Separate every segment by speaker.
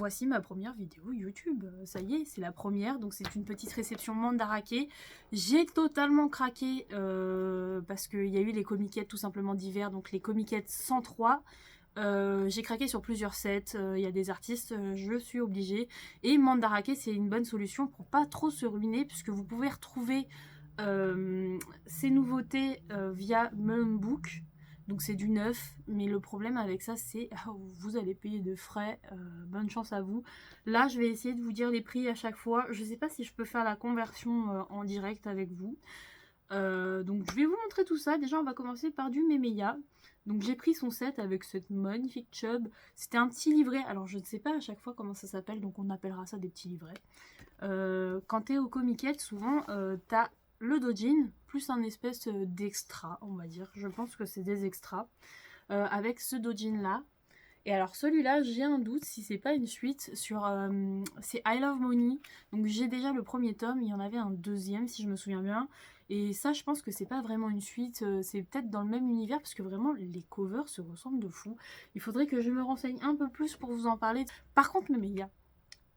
Speaker 1: Voici ma première vidéo YouTube, ça y est, c'est la première, donc c'est une petite réception Mandarake. J'ai totalement craqué parce qu'il y a eu les comiquettes tout simplement d'hiver, donc les comiquettes 103. J'ai craqué sur plusieurs sets, il y a des artistes, je suis obligée. Et Mandarake, c'est une bonne solution pour pas trop se ruiner, puisque vous pouvez retrouver ces nouveautés via Mullenbook. Donc c'est du neuf, mais le problème avec ça c'est vous allez payer de frais, bonne chance à vous. Là je vais essayer de vous dire les prix à chaque fois. Je sais pas si je peux faire la conversion en direct avec vous. Donc je vais vous montrer tout ça. Déjà on va commencer par du Memeya. Donc j'ai pris son set avec cette magnifique chub. C'était un petit livret, alors je ne sais pas à chaque fois comment ça s'appelle, donc on appellera ça des petits livrets. Quand tu es au comiquette, souvent t'as le dojin plus un espèce d'extra, on va dire. Je pense que c'est des extras avec ce dojin là. Et alors celui-là, j'ai un doute si c'est pas une suite sur... c'est I Love Money. Donc j'ai déjà le premier tome, il y en avait un deuxième si je me souviens bien. Et ça, je pense que c'est pas vraiment une suite, c'est peut-être dans le même univers parce que vraiment les covers se ressemblent de fou. Il faudrait que je me renseigne un peu plus pour vous en parler. Par contre, Memeya,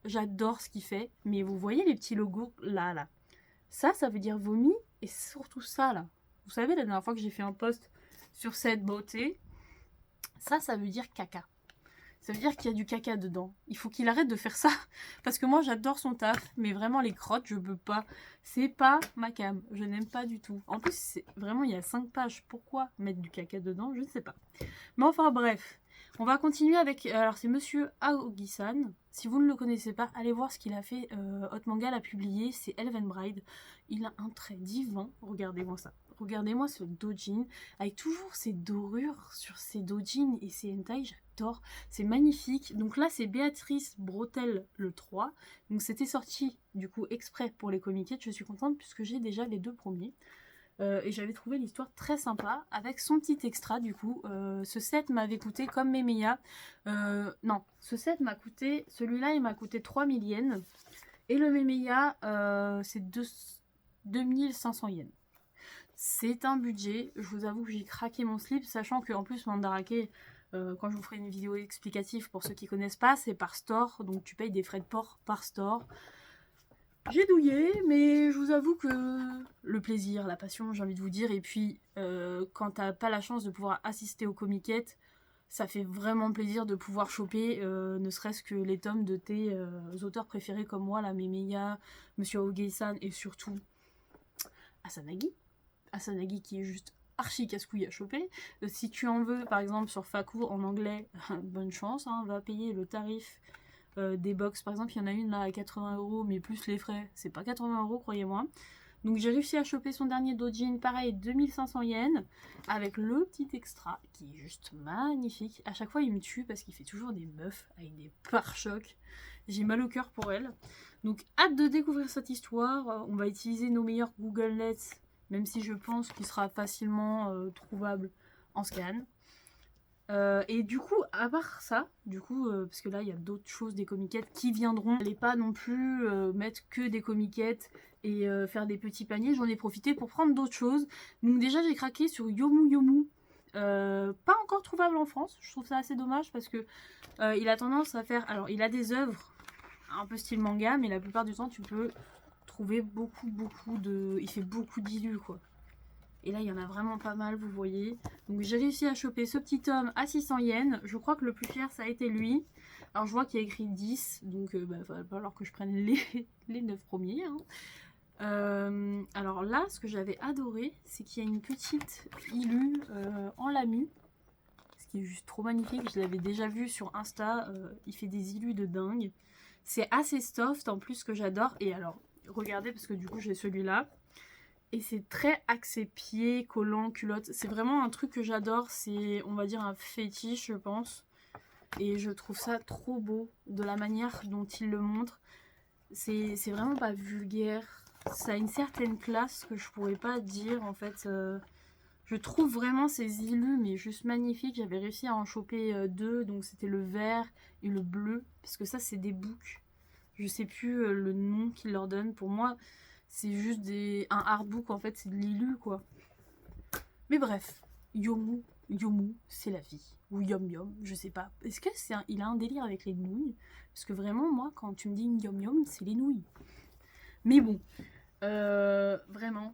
Speaker 1: j'adore ce qu'il fait, mais vous voyez les petits logos là. Ça veut dire vomi, et surtout ça là. Vous savez, la dernière fois que j'ai fait un post sur cette beauté, ça veut dire caca. Ça veut dire qu'il y a du caca dedans. Il faut qu'il arrête de faire ça. Parce que moi, j'adore son taf. Mais vraiment, les crottes, je peux pas. C'est pas ma cam. Je n'aime pas du tout. En plus, vraiment, il y a 5 pages. Pourquoi mettre du caca dedans? Je ne sais pas. Mais enfin, bref. On va continuer avec... Alors, c'est Monsieur Aogi-san. Si vous ne le connaissez pas, allez voir ce qu'il a fait. Hot Manga l'a publié. C'est Elven Bride. Il a un trait divin. Regardez-moi ça. Regardez-moi ce dojin. Avec toujours ces dorures sur ces dojins et ces hentai. J'adore. C'est magnifique. Donc là, c'est Béatrice Bretel le 3. Donc c'était sorti, du coup, exprès pour les comiquettes. Je suis contente puisque j'ai déjà les 2 premiers. Et j'avais trouvé l'histoire très sympa avec son petit extra du coup. Ce set m'avait coûté comme Memeya. Non, ce set m'a coûté, celui-là il m'a coûté 3000 yens. Et le Memeya c'est 2500 yens. C'est un budget, je vous avoue que j'ai craqué mon slip, sachant qu'en plus Mandarake, quand je vous ferai une vidéo explicative pour ceux qui connaissent pas, c'est par store, donc tu payes des frais de port par store. J'ai douillé, mais je vous avoue que le plaisir, la passion, j'ai envie de vous dire, et puis quand t'as pas la chance de pouvoir assister aux comiquettes, ça fait vraiment plaisir de pouvoir choper ne serait-ce que les tomes de tes auteurs préférés comme moi, la Memeya, Monsieur Aogei-san et surtout Asanagi. Asanagi qui est juste archi casse-couille à choper. Si tu en veux par exemple sur Faku en anglais, bonne chance, hein, va payer le tarif des box. Par exemple, il y en a une là à 80 €, mais plus les frais, c'est pas 80 €, croyez-moi. Donc j'ai réussi à choper son dernier dojin, pareil, 2500 yens, avec le petit extra, qui est juste magnifique. À chaque fois, il me tue parce qu'il fait toujours des meufs avec des pare-chocs. J'ai mal au cœur pour elle. Donc hâte de découvrir cette histoire. On va utiliser nos meilleurs Google Lens, même si je pense qu'il sera facilement trouvable en scan. Et du coup, à part ça, parce que là il y a d'autres choses, des comiquettes qui viendront. N'allez pas non plus mettre que des comiquettes et faire des petits paniers. J'en ai profité pour prendre d'autres choses. Donc déjà j'ai craqué sur Yomu Yomu. Pas encore trouvable en France. Je trouve ça assez dommage parce que il a tendance à faire... Alors il a des œuvres un peu style manga, mais la plupart du temps tu peux trouver beaucoup de... Il fait beaucoup d'illus quoi. Et là, il y en a vraiment pas mal, vous voyez. Donc, j'ai réussi à choper ce petit tome à 600 yens. Je crois que le plus cher, ça a été lui. Alors, je vois qu'il y a écrit 10. Donc, il va falloir que je prenne les 9 premiers. Hein. Alors là, ce que j'avais adoré, c'est qu'il y a une petite illu en lamu. Ce qui est juste trop magnifique. Je l'avais déjà vu sur Insta. Il fait des illus de dingue. C'est assez soft, en plus, que j'adore. Et alors, regardez, parce que du coup, j'ai celui-là. Et c'est très axé pied, collant, culotte. C'est vraiment un truc que j'adore. C'est, on va dire, un fétiche, je pense. Et je trouve ça trop beau de la manière dont il le montre. C'est vraiment pas vulgaire. Ça a une certaine classe que je pourrais pas dire, en fait. Je trouve vraiment ces illus, mais juste magnifiques. J'avais réussi à en choper 2. Donc c'était le vert et le bleu. Parce que ça, c'est des books. Je sais plus le nom qu'ils leur donnent. Pour moi... C'est juste un artbook, en fait, c'est de l'illu, quoi. Mais bref, Yomu, c'est la vie. ou Yum Yum, je sais pas. Est-ce que il a un délire avec les nouilles? Parce que vraiment, moi, quand tu me dis Yum Yum, c'est les nouilles. Mais bon, vraiment,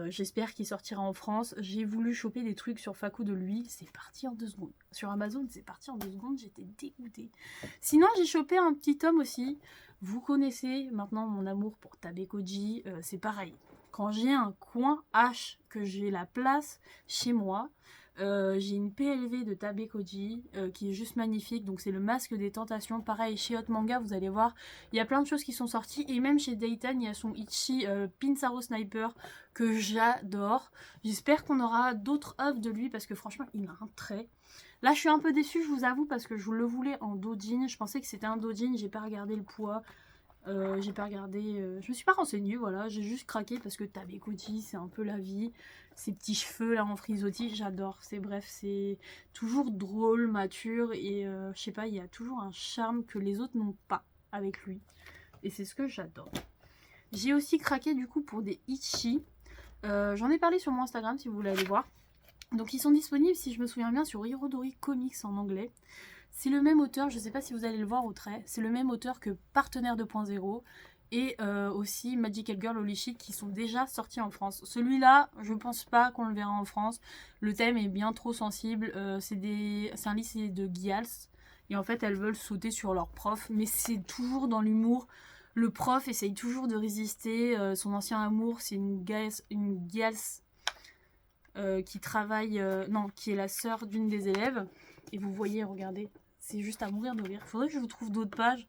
Speaker 1: j'espère qu'il sortira en France. J'ai voulu choper des trucs sur Facou de lui, c'est parti en 2 secondes. Sur Amazon, c'est parti en 2 secondes, j'étais dégoûtée. Sinon, j'ai chopé un petit tome aussi. Vous connaissez maintenant mon amour pour Tabekoji, c'est pareil. Quand j'ai un coin H, que j'ai la place chez moi, j'ai une PLV de Tabekoji qui est juste magnifique. Donc c'est le masque des tentations. Pareil, chez Hot Manga, vous allez voir, il y a plein de choses qui sont sorties. Et même chez Dayton, il y a son Ichi Pinsaro Sniper que j'adore. J'espère qu'on aura d'autres œuvres de lui parce que franchement, il a un trait. Là, je suis un peu déçue, je vous avoue, parce que je le voulais en dojin. Je pensais que c'était un dojin, j'ai pas regardé le poids. J'ai pas regardé, je me suis pas renseignée, voilà, j'ai juste craqué parce que Tabekoji, c'est un peu la vie, ses petits cheveux là en frisottis, j'adore, c'est bref, c'est toujours drôle, mature et je sais pas, il y a toujours un charme que les autres n'ont pas avec lui et c'est ce que j'adore. J'ai aussi craqué du coup pour des Ichi, j'en ai parlé sur mon Instagram si vous voulez aller voir, donc ils sont disponibles si je me souviens bien sur Hirodori Comics en anglais. C'est le même auteur, je ne sais pas si vous allez le voir au trait, c'est le même auteur que Partenaire 2.0 et aussi Magical Girl Holy Shit qui sont déjà sortis en France. Celui-là, je pense pas qu'on le verra en France. Le thème est bien trop sensible. C'est un lycée de Gyals et en fait elles veulent sauter sur leur prof, mais c'est toujours dans l'humour. Le prof essaye toujours de résister. Son ancien amour, c'est une Gyals qui travaille, non, qui est la sœur d'une des élèves. Et vous voyez, regardez, c'est juste à mourir de rire. Faudrait que je vous trouve d'autres pages.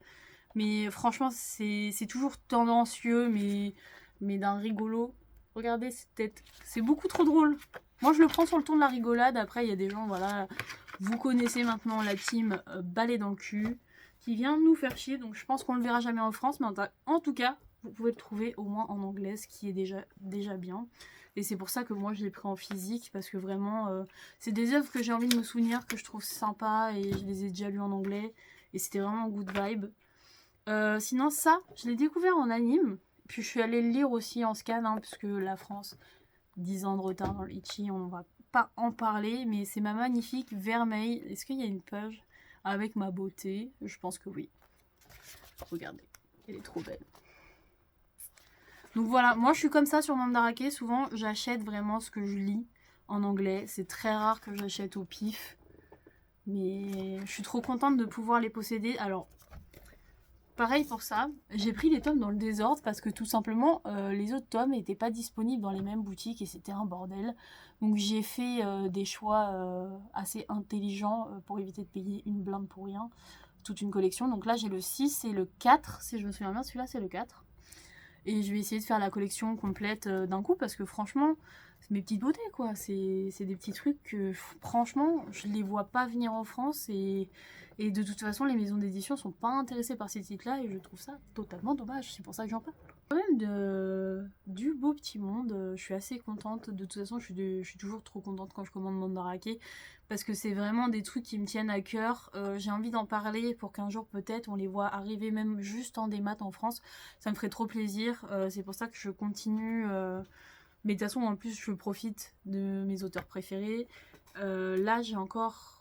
Speaker 1: Mais franchement, c'est toujours tendancieux, mais d'un rigolo. Regardez cette tête. C'est beaucoup trop drôle. Moi, je le prends sur le ton de la rigolade. Après, il y a des gens, voilà, vous connaissez maintenant la team balai dans le cul, qui vient nous faire chier. Donc, je pense qu'on le verra jamais en France. Mais en tout cas, vous pouvez le trouver au moins en anglais, ce qui est déjà bien. Et c'est pour ça que moi je l'ai pris en physique parce que vraiment c'est des œuvres que j'ai envie de me souvenir, que je trouve sympa et je les ai déjà lues en anglais et c'était vraiment good vibe. Sinon ça, je l'ai découvert en anime, puis je suis allée le lire aussi en scan hein, parce que la France, 10 ans de retard dans l'Ichi, on va pas en parler, mais c'est ma magnifique Vermeil. Est-ce qu'il y a une page avec ma beauté? Je pense que oui. Regardez, elle est trop belle. Donc voilà, moi je suis comme ça sur Mandarake, souvent j'achète vraiment ce que je lis en anglais. C'est très rare que j'achète au pif. Mais je suis trop contente de pouvoir les posséder. Alors, pareil pour ça, j'ai pris les tomes dans le désordre parce que tout simplement les autres tomes n'étaient pas disponibles dans les mêmes boutiques et c'était un bordel. Donc j'ai fait des choix assez intelligents pour éviter de payer une blinde pour rien. Toute une collection. Donc là j'ai le 6 et le 4, si je me souviens bien, celui-là c'est le 4. Et je vais essayer de faire la collection complète d'un coup parce que franchement, c'est mes petites beautés quoi. C'est des petits trucs que franchement, je les vois pas venir en France et de toute façon, les maisons d'édition sont pas intéressées par ces titres-là et je trouve ça totalement dommage. C'est pour ça que j'en parle. Quand même du beau petit monde, je suis assez contente. De toute façon, je suis toujours trop contente quand je commande Mandarake parce que c'est vraiment des trucs qui me tiennent à cœur. J'ai envie d'en parler pour qu'un jour peut-être on les voit arriver même juste en démat en France. Ça me ferait trop plaisir. C'est pour ça que je continue. Mais de toute façon, en plus, je profite de mes auteurs préférés. Là, j'ai encore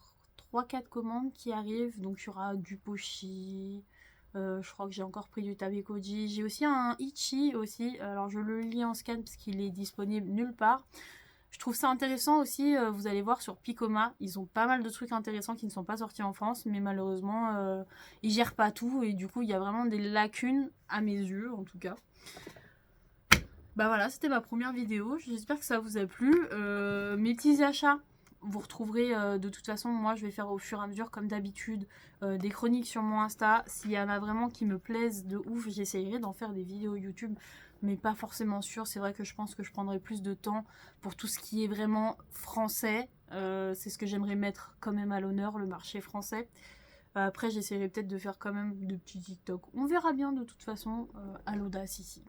Speaker 1: 3-4 commandes qui arrivent. Donc, il y aura du Pochi. Je crois que j'ai encore pris du Tabekoji. J'ai aussi un Ichi aussi. Alors, je le lis en scan parce qu'il est disponible nulle part. Je trouve ça intéressant aussi, vous allez voir sur Picoma, ils ont pas mal de trucs intéressants qui ne sont pas sortis en France, mais malheureusement, ils gèrent pas tout, et du coup, il y a vraiment des lacunes, à mes yeux, en tout cas. Bah voilà, c'était ma première vidéo, j'espère que ça vous a plu. Mes petits achats, vous retrouverez de toute façon, moi je vais faire au fur et à mesure, comme d'habitude, des chroniques sur mon Insta. S'il y en a vraiment qui me plaisent de ouf, j'essayerai d'en faire des vidéos YouTube, mais pas forcément sûr. C'est vrai que je pense que je prendrai plus de temps pour tout ce qui est vraiment français. C'est ce que j'aimerais mettre quand même à l'honneur, le marché français. Après, j'essaierai peut-être de faire quand même de petits TikTok. On verra bien de toute façon à l'audace ici.